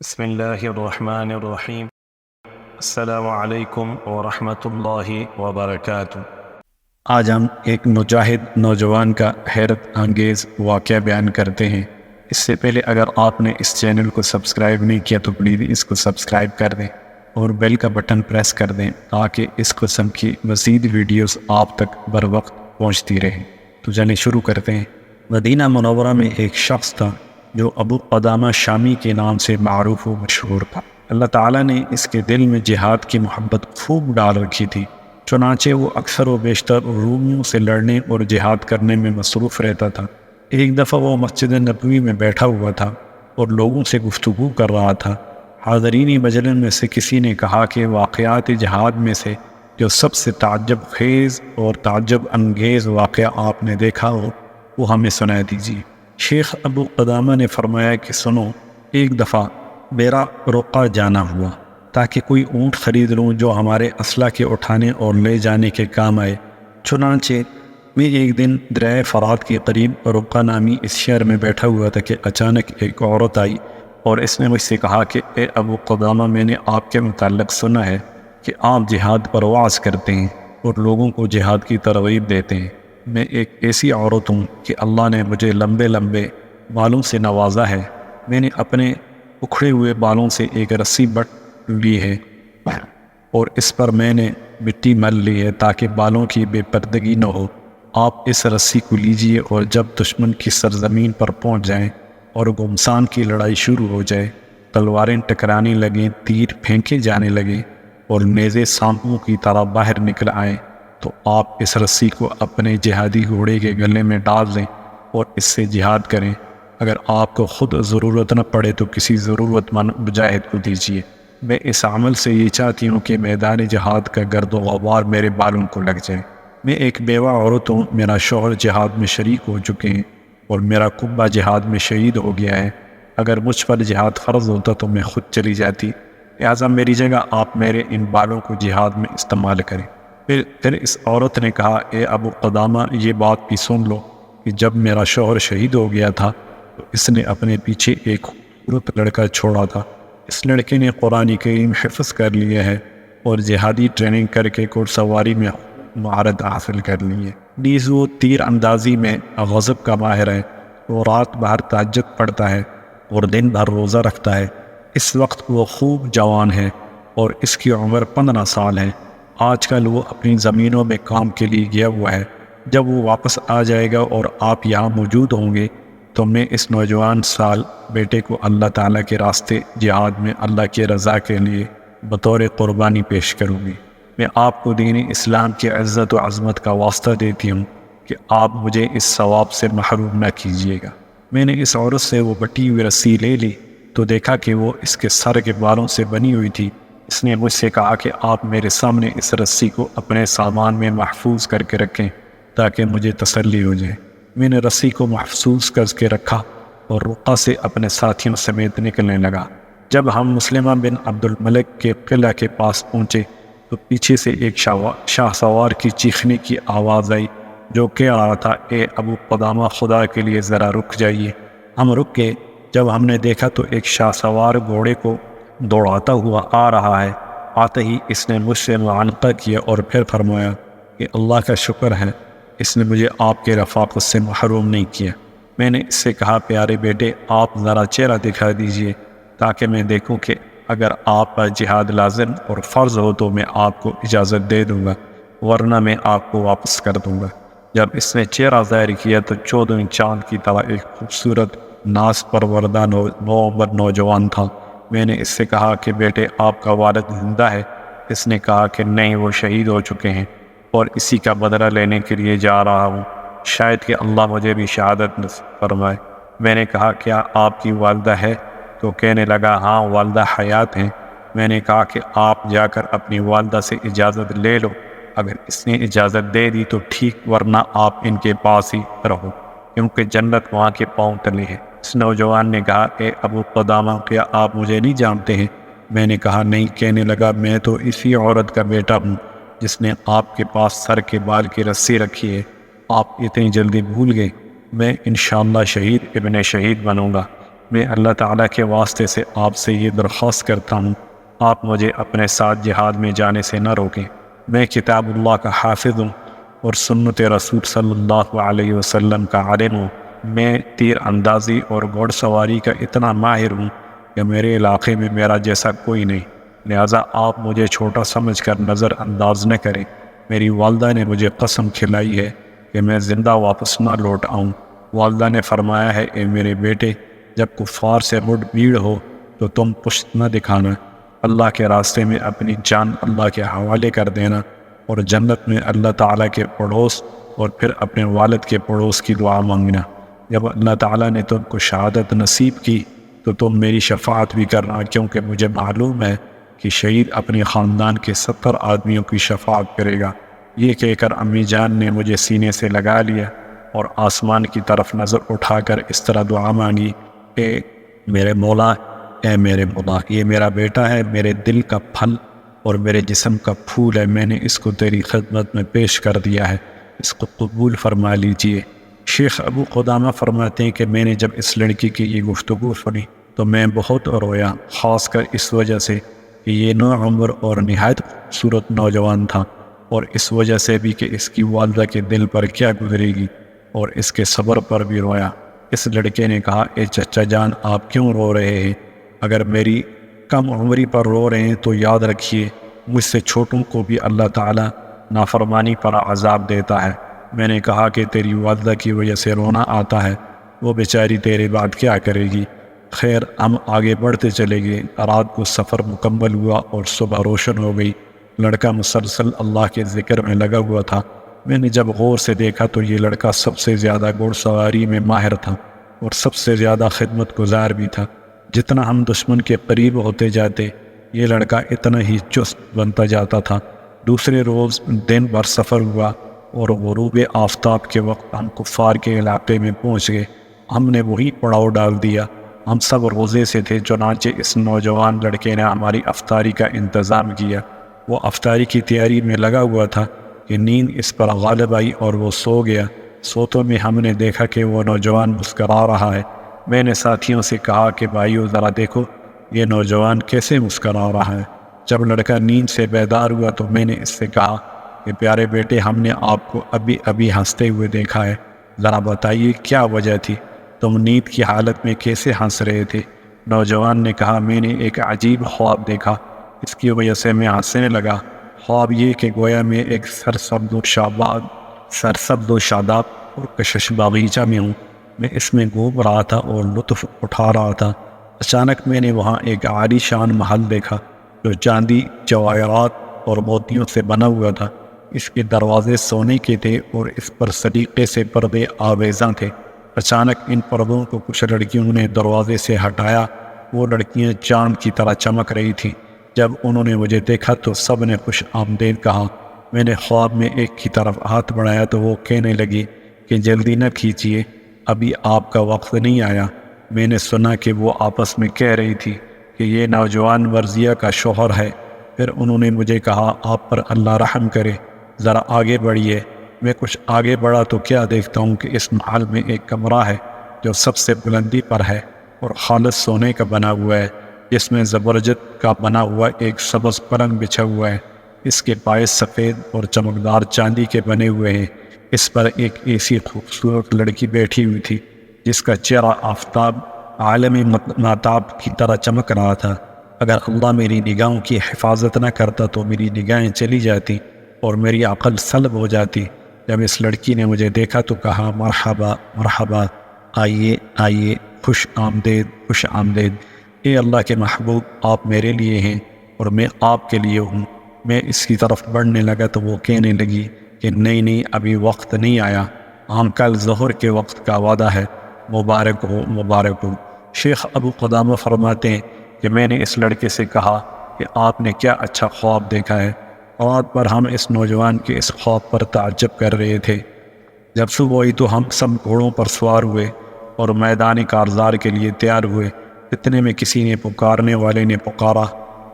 بسم اللہ الرحمن الرحیم۔ السلام علیکم ورحمۃ اللہ وبرکاتہ۔ آج ہم ایک مجاہد نوجوان کا حیرت انگیز واقعہ بیان کرتے ہیں۔ اس سے پہلے اگر آپ نے اس چینل کو سبسکرائب نہیں کیا تو پلیز اس کو سبسکرائب کر دیں اور بیل کا بٹن پریس کر دیں تاکہ اس قسم کی مزید ویڈیوز آپ تک بر وقت پہنچتی رہیں۔ تو چلیں شروع کرتے ہیں۔ مدینہ منورہ میں ایک شخص تھا جو ابو قدامہ شامی کے نام سے معروف و مشہور تھا۔ اللہ تعالیٰ نے اس کے دل میں جہاد کی محبت خوب ڈال رکھی تھی، چنانچہ وہ اکثر و بیشتر رومیوں سے لڑنے اور جہاد کرنے میں مصروف رہتا تھا۔ ایک دفعہ وہ مسجد نبوی میں بیٹھا ہوا تھا اور لوگوں سے گفتگو کر رہا تھا۔ حاضرین مجلس میں سے کسی نے کہا کہ واقعات جہاد میں سے جو سب سے تعجب خیز اور تعجب انگیز واقعہ آپ نے دیکھا ہو وہ ہمیں سنا دیجیے۔ شیخ ابو قدامہ نے فرمایا کہ سنو، ایک دفعہ میرا رقہ جانا ہوا تاکہ کوئی اونٹ خرید لوں جو ہمارے اسلحہ کے اٹھانے اور لے جانے کے کام آئے۔ چنانچہ میں ایک دن دریائے فرات کے قریب رقہ نامی اس شہر میں بیٹھا ہوا تھا کہ اچانک ایک عورت آئی اور اس نے مجھ سے کہا کہ اے ابو قدامہ، میں نے آپ کے متعلق سنا ہے کہ آپ جہاد پر وعظ کرتے ہیں اور لوگوں کو جہاد کی ترغیب دیتے ہیں۔ میں ایک ایسی عورت ہوں کہ اللہ نے مجھے لمبے لمبے بالوں سے نوازا ہے۔ میں نے اپنے اکھڑے ہوئے بالوں سے ایک رسی بٹ لی ہے اور اس پر میں نے مٹی مل لی ہے تاکہ بالوں کی بے پردگی نہ ہو۔ آپ اس رسی کو لیجئے اور جب دشمن کی سرزمین پر پہنچ جائیں اور گھمسان کی لڑائی شروع ہو جائے، تلواریں ٹکرانے لگیں، تیر پھینکے جانے لگیں اور نیزے سانپوں کی طرح باہر نکل آئیں، تو آپ اس رسی کو اپنے جہادی گھوڑے کے گلے میں ڈال دیں اور اس سے جہاد کریں۔ اگر آپ کو خود ضرورت نہ پڑے تو کسی ضرورت مند مجاہد کو دیجیے۔ میں اس عمل سے یہ چاہتی ہوں کہ میدان جہاد کا گرد و غبار میرے بالوں کو لگ جائے۔ میں ایک بیوہ عورت ہوں، میرا شوہر جہاد میں شریک ہو چکے ہیں اور میرا کنبہ جہاد میں شہید ہو گیا ہے۔ اگر مجھ پر جہاد فرض ہوتا تو میں خود چلی جاتی، لہٰذا میری جگہ آپ میرے ان بالوں کو جہاد میں استعمال کریں۔ پھر اس عورت نے کہا، اے ابو قدامہ، یہ بات بھی سن لو کہ جب میرا شوہر شہید ہو گیا تھا تو اس نے اپنے پیچھے ایک خوبصورت لڑکا چھوڑا تھا۔ اس لڑکے نے قرآن کریم حفظ کر لیا ہے اور جہادی ٹریننگ کر کے گھڑ سواری میں مہارت حاصل کر لی ہے۔ نیز وہ تیر اندازی میں غضب کا ماہر ہے۔ وہ رات بھر تہجد پڑھتا ہے اور دن بھر روزہ رکھتا ہے۔ اس وقت وہ خوب جوان ہے اور اس کی عمر 15 سال ہے۔ آج کل وہ اپنی زمینوں میں کام کے لیے گیا ہوا ہے۔ جب وہ واپس آ جائے گا اور آپ یہاں موجود ہوں گے تو میں اس نوجوان سال بیٹے کو اللہ تعالیٰ کے راستے جہاد میں اللہ کی رضا کے لیے بطور قربانی پیش کروں گی۔ میں آپ کو دین اسلام کی عزت و عظمت کا واسطہ دیتی ہوں کہ آپ مجھے اس ثواب سے محروم نہ کیجیے گا۔ میں نے اس عورت سے وہ بٹی ہوئی رسی لے لی تو دیکھا کہ وہ اس کے سر کے بالوں سے بنی ہوئی تھی۔ اس نے مجھ سے کہا کہ آپ میرے سامنے اس رسی کو اپنے سامان میں محفوظ کر کے رکھیں تاکہ مجھے تسلی ہو جائے۔ میں نے رسی کو محفوظ کر کے رکھا اور رقہ سے اپنے ساتھیوں سمیت نکلنے لگا۔ جب ہم مسلمہ بن عبد الملک کے قلعہ کے پاس پہنچے تو پیچھے سے ایک شاہ سوار کی چیخنے کی آواز آئی جو کہہ رہا تھا، اے ابو قدامہ، خدا کے لیے ذرا رک جائیے۔ ہم رک گئے۔ جب ہم نے دیکھا تو ایک شاہ سوار گھوڑے کو دوڑاتا ہوا آ رہا ہے۔ آتے ہی اس نے مجھ سے معانقہ کیا اور پھر فرمایا کہ اللہ کا شکر ہے، اس نے مجھے آپ کے رفاقت سے محروم نہیں کیا۔ میں نے اس سے کہا، پیارے بیٹے، آپ ذرا چہرہ دکھا دیجئے تاکہ میں دیکھوں کہ اگر آپ پر جہاد لازم اور فرض ہو تو میں آپ کو اجازت دے دوں گا، ورنہ میں آپ کو واپس کر دوں گا۔ جب اس نے چہرہ ظاہر کیا تو 14ویں چاند کی طرح ایک خوبصورت ناز پروردہ نوجوان تھا۔ میں نے اس سے کہا کہ بیٹے، آپ کا والد زندہ ہے؟ اس نے کہا کہ نہیں، وہ شہید ہو چکے ہیں اور اسی کا بدلہ لینے کے لیے جا رہا ہوں، شاید کہ اللہ مجھے بھی شہادت نصیب فرمائے۔ میں نے کہا، کیا آپ کی والدہ ہے؟ تو کہنے لگا، ہاں، والدہ حیات ہیں۔ میں نے کہا کہ آپ جا کر اپنی والدہ سے اجازت لے لو، اگر اس نے اجازت دے دی تو ٹھیک، ورنہ آپ ان کے پاس ہی رہو کیونکہ جنت وہاں کے پاؤں تلے ہے۔ اس نوجوان نے کہا، اے ابو قدامہ، کیا آپ مجھے نہیں جانتے ہیں؟ میں نے کہا نہیں۔ کہنے لگا، میں تو اسی عورت کا بیٹا ہوں جس نے آپ کے پاس سر کے بال کی رسی رکھی ہے۔ آپ اتنی جلدی بھول گئے؟ میں انشاءاللہ شہید ابن شہید بنوں گا۔ میں اللہ تعالیٰ کے واسطے سے آپ سے یہ درخواست کرتا ہوں، آپ مجھے اپنے ساتھ جہاد میں جانے سے نہ روکیں۔ میں کتاب اللہ کا حافظ ہوں اور سنت رسول صلی اللہ علیہ وسلم کا عالم ہوں۔ میں تیر اندازی اور گھوڑ سواری کا اتنا ماہر ہوں کہ میرے علاقے میں میرا جیسا کوئی نہیں، لہٰذا آپ مجھے چھوٹا سمجھ کر نظر انداز نہ کریں۔ میری والدہ نے مجھے قسم کھلائی ہے کہ میں زندہ واپس نہ لوٹ آؤں۔ والدہ نے فرمایا ہے، اے میرے بیٹے، جب کفار سے مڈ بھیڑ ہو تو تم پشت نہ دکھانا، اللہ کے راستے میں اپنی جان اللہ کے حوالے کر دینا، اور جنت میں اللہ تعالیٰ کے پڑوس اور پھر اپنے والد کے پڑوس کی دعا مانگنا۔ جب اللہ تعالیٰ نے تم کو شہادت نصیب کی تو تم میری شفاعت بھی کرنا، کیونکہ مجھے معلوم ہے کہ شہید اپنے خاندان کے 70 آدمیوں کی شفاعت کرے گا۔ یہ کہہ کر امی جان نے مجھے سینے سے لگا لیا اور آسمان کی طرف نظر اٹھا کر اس طرح دعا مانگی، اے میرے مولا، اے میرے مولا، یہ میرا بیٹا ہے، میرے دل کا پھل اور میرے جسم کا پھول ہے، میں نے اس کو تیری خدمت میں پیش کر دیا ہے، اس کو قبول فرما لیجئے۔ شیخ ابو قدامہ فرماتے ہیں کہ میں نے جب اس لڑکی کی یہ گفتگو سنی تو میں بہت رویا، خاص کر اس وجہ سے کہ یہ نوعمر اور نہایت خوبصورت نوجوان تھا، اور اس وجہ سے بھی کہ اس کی والدہ کے دل پر کیا گزرے گی، اور اس کے صبر پر بھی رویا۔ اس لڑکے نے کہا، اے چچا جان، آپ کیوں رو رہے ہیں؟ اگر میری کم عمری پر رو رہے ہیں تو یاد رکھیے مجھ سے چھوٹوں کو بھی اللہ تعالیٰ نافرمانی پر عذاب دیتا ہے۔ میں نے کہا کہ تیری والدہ کی وجہ سے رونا آتا ہے، وہ بیچاری تیرے بعد کیا کرے گی؟ خیر، ہم آگے بڑھتے چلے گئے۔ رات کو سفر مکمل ہوا اور صبح روشن ہو گئی۔ لڑکا مسلسل اللہ کے ذکر میں لگا ہوا تھا۔ میں نے جب غور سے دیکھا تو یہ لڑکا سب سے زیادہ گھوڑ سواری میں ماہر تھا اور سب سے زیادہ خدمت گزار بھی تھا۔ جتنا ہم دشمن کے قریب ہوتے جاتے، یہ لڑکا اتنا ہی چست بنتا جاتا تھا۔ دوسرے روز دن بھر سفر ہوا اور غروب آفتاب کے وقت ہم کفار کے علاقے میں پہنچ گئے۔ ہم نے وہی پڑاؤ ڈال دیا۔ ہم سب روزے سے تھے، چنانچہ اس نوجوان لڑکے نے ہماری افطاری کا انتظام کیا۔ وہ افطاری کی تیاری میں لگا ہوا تھا کہ نیند اس پر غالب آئی اور وہ سو گیا۔ سوتوں میں ہم نے دیکھا کہ وہ نوجوان مسکرا رہا ہے۔ میں نے ساتھیوں سے کہا کہ بھائیو، ذرا دیکھو یہ نوجوان کیسے مسکرا رہا ہے۔ جب لڑکا نیند سے بیدار ہوا تو میں نے اس سے کہا کہ پیارے بیٹے، ہم نے آپ کو ابھی ہنستے ہوئے دیکھا ہے، ذرا بتائیے کیا وجہ تھی؟ تم نیند کی حالت میں کیسے ہنس رہے تھے؟ نوجوان نے کہا، میں نے ایک عجیب خواب دیکھا، اس کی وجہ سے میں ہنسنے لگا۔ خواب یہ کہ گویا میں ایک سرسبز و شاداب اور کشش باغیچہ میں ہوں۔ میں اس میں گھوم رہا تھا اور لطف اٹھا رہا تھا۔ اچانک میں نے وہاں ایک عالی شان محل دیکھا جو چاندی، جواہرات اور موتیوں سے بنا ہوا تھا۔ اس کے دروازے سونے کے تھے اور اس پر سلیقے سے پردے آویزاں تھے۔ اچانک ان پردوں کو کچھ لڑکیوں نے دروازے سے ہٹایا۔ وہ لڑکیاں چاند کی طرح چمک رہی تھیں۔ جب انہوں نے مجھے دیکھا تو سب نے خوش آمدید کہا۔ میں نے خواب میں ایک کی طرف ہاتھ بڑھایا تو وہ کہنے لگی کہ جلدی نہ کھینچیے، ابھی آپ کا وقت نہیں آیا۔ میں نے سنا کہ وہ آپس میں کہہ رہی تھی کہ یہ نوجوان مرضیہ کا شوہر ہے۔ پھر انہوں نے مجھے کہا، آپ پر اللہ رحم کرے، ذرا آگے بڑھیے۔ میں کچھ آگے بڑھا تو کیا دیکھتا ہوں کہ اس محل میں ایک کمرہ ہے جو سب سے بلندی پر ہے اور خالص سونے کا بنا ہوا ہے، جس میں زبرجد کا بنا ہوا ایک سبز پلنگ بچھا ہوا ہے۔ اس کے پائے سفید اور چمکدار چاندی کے بنے ہوئے ہیں۔ اس پر ایک ایسی خوبصورت لڑکی بیٹھی ہوئی تھی جس کا چہرہ آفتاب عالمی ماتاب کی طرح چمک رہا تھا۔ اگر اللہ میری نگاہوں کی حفاظت نہ کرتا تو میری نگاہیں چلی جاتی اور میری عقل سلب ہو جاتی۔ جب اس لڑکی نے مجھے دیکھا تو کہا، مرحبا مرحبا، آئیے آئیے، خوش آمدید خوش آمدید۔ اے اللہ کے محبوب، آپ میرے لیے ہیں اور میں آپ کے لیے ہوں۔ میں اس کی طرف بڑھنے لگا تو وہ کہنے لگی کہ نہیں، ابھی وقت نہیں آیا، ہم کل ظہر کے وقت کا وعدہ ہے، مبارک ہو مبارک ہو۔ شیخ ابو قدامہ فرماتے ہیں کہ میں نے اس لڑکے سے کہا کہ آپ نے کیا اچھا خواب دیکھا ہے۔ رات بھر ہم اس نوجوان کے اس خواب پر تعجب کر رہے تھے۔ جب صبح ہوئی تو ہم سب گھوڑوں پر سوار ہوئے اور میدان کارزار کے لیے تیار ہوئے۔ اتنے میں کسی نے پکارنے والے نے پکارا،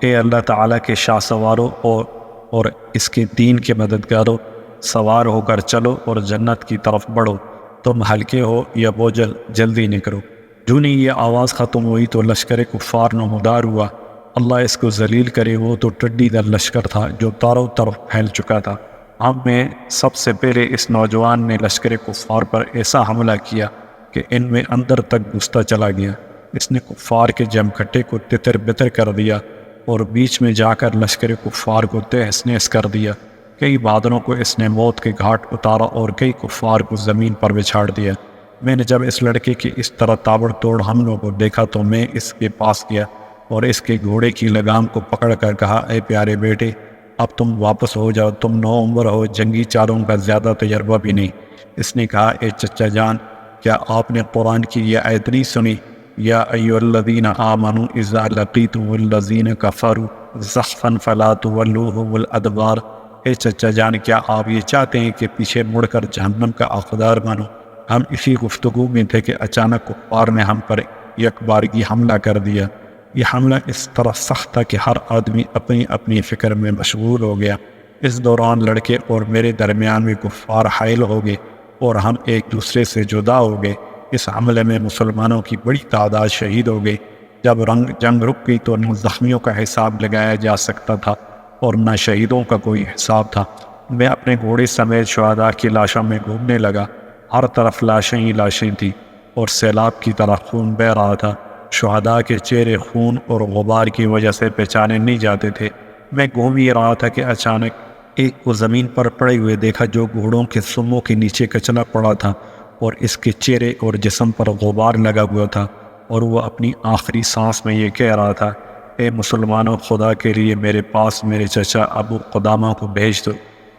اے اللہ تعالیٰ کے شاہ سواروں اور اس کے دین کے مددگاروں، سوار ہو کر چلو اور جنت کی طرف بڑھو، تم ہلکے ہو یا بوجھل، جلدی نکلو۔ جو نہیں یہ آواز ختم ہوئی تو لشکر کفار نمودار ہوا۔ اللہ اس کو ذلیل کرے، وہ تو ٹڈی دل لشکر تھا جو چاروں طرف پھیل چکا تھا۔ ہم میں سب سے پہلے اس نوجوان نے لشکر کفار پر ایسا حملہ کیا کہ ان میں اندر تک گھستا چلا گیا۔ اس نے کفار کے جم کٹے کو تتر بتر کر دیا اور بیچ میں جا کر لشکر کفار کو تہس نہس کر دیا۔ کئی بہادروں کو اس نے موت کے گھاٹ اتارا اور کئی کفار کو زمین پر بچھاڑ دیا۔ میں نے جب اس لڑکے کی اس طرح تابڑ توڑ حملوں کو دیکھا تو میں اس کے پاس گیا اور اس کے گھوڑے کی لگام کو پکڑ کر کہا، اے پیارے بیٹے، اب تم واپس ہو جاؤ، تم نو عمر ہو، جنگی چالوں کا زیادہ تجربہ بھی نہیں۔ اس نے کہا، اے چچا جان، کیا آپ نے قرآن کی یہ آیت نہیں سنی؟ یا ایھا الذین آمنوا اذا لقیتم الذین کفروا زحفا فلا تولوهم الادبار۔ اے چچا جان، کیا آپ یہ چاہتے ہیں کہ پیچھے مڑ کر جہنم کا حقدار بنو؟ ہم اسی گفتگو میں تھے کہ اچانک کفار نے ہم پر یک بارگی حملہ کر دیا۔ یہ حملہ اس طرح سخت تھا کہ ہر آدمی اپنی اپنی فکر میں مشغول ہو گیا۔ اس دوران لڑکے اور میرے درمیان میں کفار حائل ہو گئے اور ہم ایک دوسرے سے جدا ہو گئے۔ اس حملے میں مسلمانوں کی بڑی تعداد شہید ہو گئی۔ جب جنگ رک گئی تو نہ زخمیوں کا حساب لگایا جا سکتا تھا اور نہ شہیدوں کا کوئی حساب تھا۔ میں اپنے گھوڑے سمیت شہداء کی لاشوں میں گھومنے لگا۔ ہر طرف لاشیں ہی لاشیں تھیں اور سیلاب کی طرح خون بہہ رہا تھا۔ شہداء کے چہرے خون اور غبار کی وجہ سے پہچانے نہیں جاتے تھے۔ میں گھوم ہی رہا تھا کہ اچانک ایک کو زمین پر پڑے ہوئے دیکھا جو گھوڑوں کے سموں کے نیچے کچلا پڑا تھا اور اس کے چہرے اور جسم پر غبار لگا ہوا تھا، اور وہ اپنی آخری سانس میں یہ کہہ رہا تھا، اے مسلمانوں، خدا کے لیے میرے پاس میرے چچا ابو قدامہ کو بھیج دو۔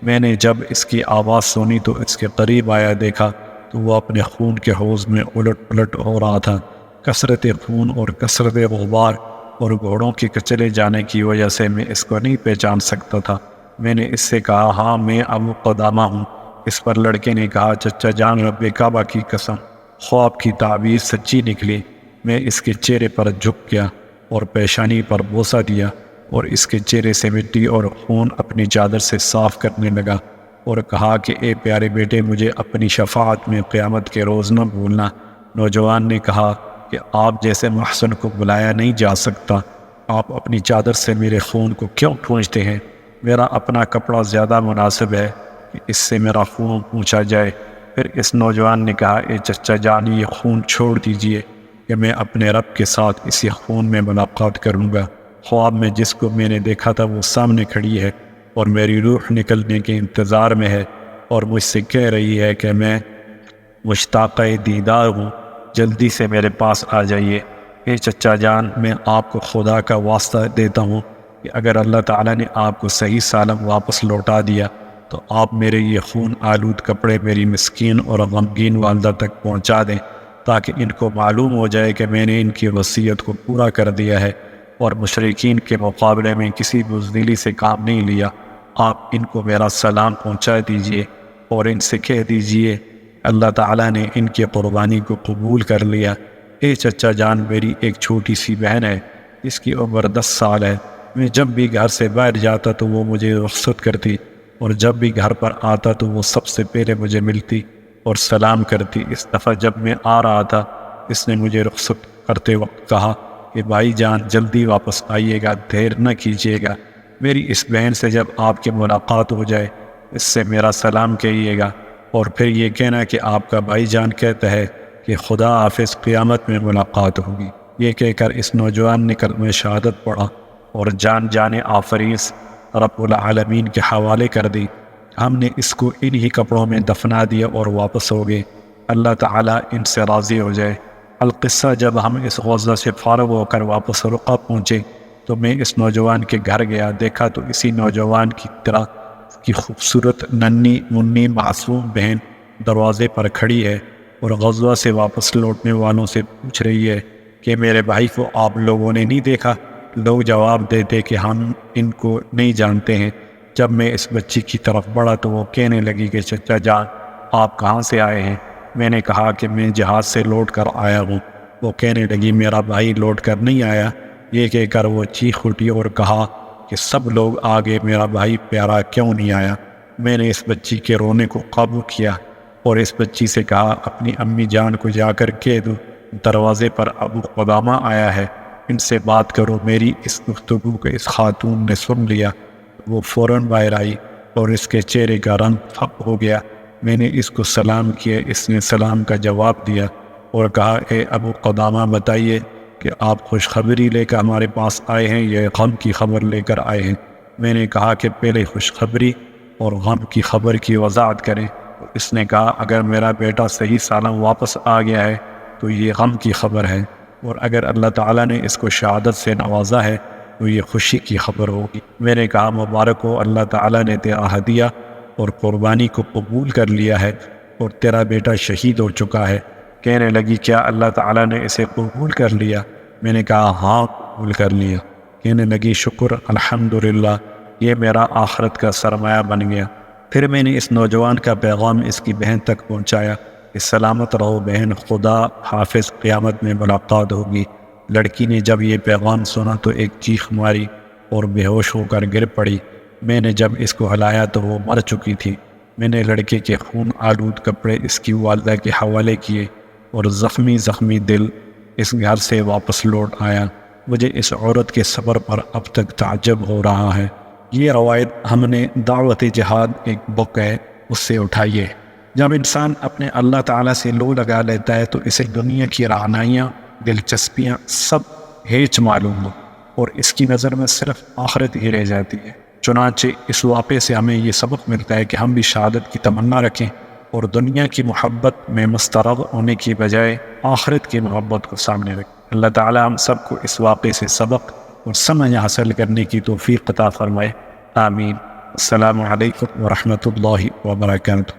میں نے جب اس کی آواز سنی تو اس کے قریب آیا، دیکھا تو وہ اپنے خون کے حوض میں الٹ پلٹ ہو رہا تھا۔ کثرت خون اور کثرت غبار اور گھوڑوں کے کچلے جانے کی وجہ سے میں اس کو نہیں پہچان سکتا تھا۔ میں نے اس سے کہا، ہاں میں ابو قدامہ ہوں۔ اس پر لڑکے نے کہا، چچا جان، رب کعبہ کی قسم، خواب کی تعبیر سچی نکلی۔ میں اس کے چہرے پر جھک گیا اور پیشانی پر بوسہ دیا اور اس کے چہرے سے مٹی اور خون اپنی چادر سے صاف کرنے لگا اور کہا کہ اے پیارے بیٹے، مجھے اپنی شفاعت میں قیامت کے روز نہ بھولنا۔ نوجوان نے کہا کہ آپ جیسے محسن کو بلایا نہیں جا سکتا، آپ اپنی چادر سے میرے خون کو کیوں پونچھتے ہیں؟ میرا اپنا کپڑا زیادہ مناسب ہے کہ اس سے میرا خون پونچھا جائے۔ پھر اس نوجوان نے کہا، اے چچا جان، یہ خون چھوڑ دیجئے کہ میں اپنے رب کے ساتھ اسی خون میں ملاقات کروں گا۔ خواب میں جس کو میں نے دیکھا تھا وہ سامنے کھڑی ہے اور میری روح نکلنے کے انتظار میں ہے اور مجھ سے کہہ رہی ہے کہ میں مشتاق دیدار ہوں، جلدی سے میرے پاس آ جائیے۔ اے چچا جان، میں آپ کو خدا کا واسطہ دیتا ہوں کہ اگر اللہ تعالیٰ نے آپ کو صحیح سالم واپس لوٹا دیا تو آپ میرے یہ خون آلود کپڑے میری مسکین اور غمگین والدہ تک پہنچا دیں، تاکہ ان کو معلوم ہو جائے کہ میں نے ان کی وصیت کو پورا کر دیا ہے اور مشرکین کے مقابلے میں کسی بزدلی سے کام نہیں لیا۔ آپ ان کو میرا سلام پہنچا دیجئے اور ان سے کہہ دیجئے اللہ تعالیٰ نے ان کی قربانی کو قبول کر لیا۔ اے چچا جان، میری ایک چھوٹی سی بہن ہے، اس کی عمر 10 سال ہے۔ میں جب بھی گھر سے باہر جاتا تو وہ مجھے رخصت کرتی اور جب بھی گھر پر آتا تو وہ سب سے پہلے مجھے ملتی اور سلام کرتی۔ اس دفعہ جب میں آ رہا تھا، اس نے مجھے رخصت کرتے وقت کہا کہ بھائی جان، جلدی واپس آئیے گا، دیر نہ کیجیے گا۔ میری اس بہن سے جب آپ کی ملاقات ہو جائے اس سے میرا سلام کہیے گا اور پھر یہ کہنا کہ آپ کا بھائی جان کہتا ہے کہ خدا حافظ، قیامت میں ملاقات ہوگی۔ یہ کہہ کر اس نوجوان نے کلمہ شہادت پڑھا اور جان آفریز رب العالمین کے حوالے کر دی۔ ہم نے اس کو انہی کپڑوں میں دفنا دیا اور واپس ہو گئے۔ اللہ تعالیٰ ان سے راضی ہو جائے۔ القصہ، جب ہم اس غزہ سے فارغ ہو کر واپس رقہ پہنچے تو میں اس نوجوان کے گھر گیا، دیکھا تو اسی نوجوان کی طرح کی خوبصورت ننھی منی معصوم بہن دروازے پر کھڑی ہے اور غزوہ سے واپس لوٹنے والوں سے پوچھ رہی ہے کہ میرے بھائی کو آپ لوگوں نے نہیں دیکھا؟ لوگ جواب دیتے کہ ہم ان کو نہیں جانتے ہیں۔ جب میں اس بچی کی طرف بڑھا تو وہ کہنے لگی کہ چچا جان، آپ کہاں سے آئے ہیں؟ میں نے کہا کہ میں جہاز سے لوٹ کر آیا ہوں۔ وہ کہنے لگی میرا بھائی لوٹ کر نہیں آیا۔ یہ کہہ کر وہ چیخ اٹھی اور کہا کہ سب لوگ آگے، میرا بھائی پیارا کیوں نہیں آیا؟ میں نے اس بچی کے رونے کو قابو کیا اور اس بچی سے کہا اپنی امی جان کو جا کر کہہ دو دروازے پر ابو قدامہ آیا ہے، ان سے بات کرو۔ میری اس گفتگو کو اس خاتون نے سن لیا، وہ فوراً باہر آئی اور اس کے چہرے کا رنگ پھپ ہو گیا۔ میں نے اس کو سلام کیا، اس نے سلام کا جواب دیا اور کہا، اے ابو قدامہ بتائیے کہ آپ خوشخبری لے کر ہمارے پاس آئے ہیں یا غم کی خبر لے کر آئے ہیں؟ میں نے کہا کہ پہلے خوشخبری اور غم کی خبر کی وضاحت کریں۔ اس نے کہا، اگر میرا بیٹا صحیح سالم واپس آ گیا ہے تو یہ غم کی خبر ہے، اور اگر اللہ تعالیٰ نے اس کو شہادت سے نوازا ہے تو یہ خوشی کی خبر ہوگی۔ میں نے کہا، مبارک ہو، اللہ تعالیٰ نے تیرا ہدیہ اور قربانی کو قبول کر لیا ہے اور تیرا بیٹا شہید ہو چکا ہے۔ کہنے لگی، کیا اللہ تعالیٰ نے اسے قبول کر لیا؟ میں نے کہا، ہاں قبول کر لیا۔ کہنے لگی، شکر، الحمدللہ، یہ میرا آخرت کا سرمایہ بن گیا۔ پھر میں نے اس نوجوان کا پیغام اس کی بہن تک پہنچایا کہ سلامت رہو بہن، خدا حافظ، قیامت میں ملاقات ہوگی۔ لڑکی نے جب یہ پیغام سنا تو ایک چیخ ماری اور بے ہوش ہو کر گر پڑی۔ میں نے جب اس کو ہلایا تو وہ مر چکی تھی۔ میں نے لڑکے کے خون آلود کپڑے اس کی والدہ کے حوالے کیے اور زخمی دل اس گھر سے واپس لوٹ آیا۔ مجھے اس عورت کے صبر پر اب تک تعجب ہو رہا ہے۔ یہ روایت ہم نے دعوت جہاد ایک بک ہے اس سے اٹھائی ہے۔ جب انسان اپنے اللہ تعالیٰ سے لو لگا لیتا ہے تو اسے دنیا کی رعنائیاں، دلچسپیاں سب ہیچ معلوم ہو اور اس کی نظر میں صرف آخرت ہی رہ جاتی ہے۔ چنانچہ اس واقعے سے ہمیں یہ سبق ملتا ہے کہ ہم بھی شہادت کی تمنا رکھیں اور دنیا کی محبت میں مسترد ہونے کی بجائے آخرت کی محبت کو سامنے رکھیں۔ اللہ تعالیٰ ہم سب کو اس واقعے سے سبق اور سمجھ حاصل کرنے کی توفیق عطا فرمائے، آمین۔ السلام علیکم ورحمۃ اللہ وبرکاتہ۔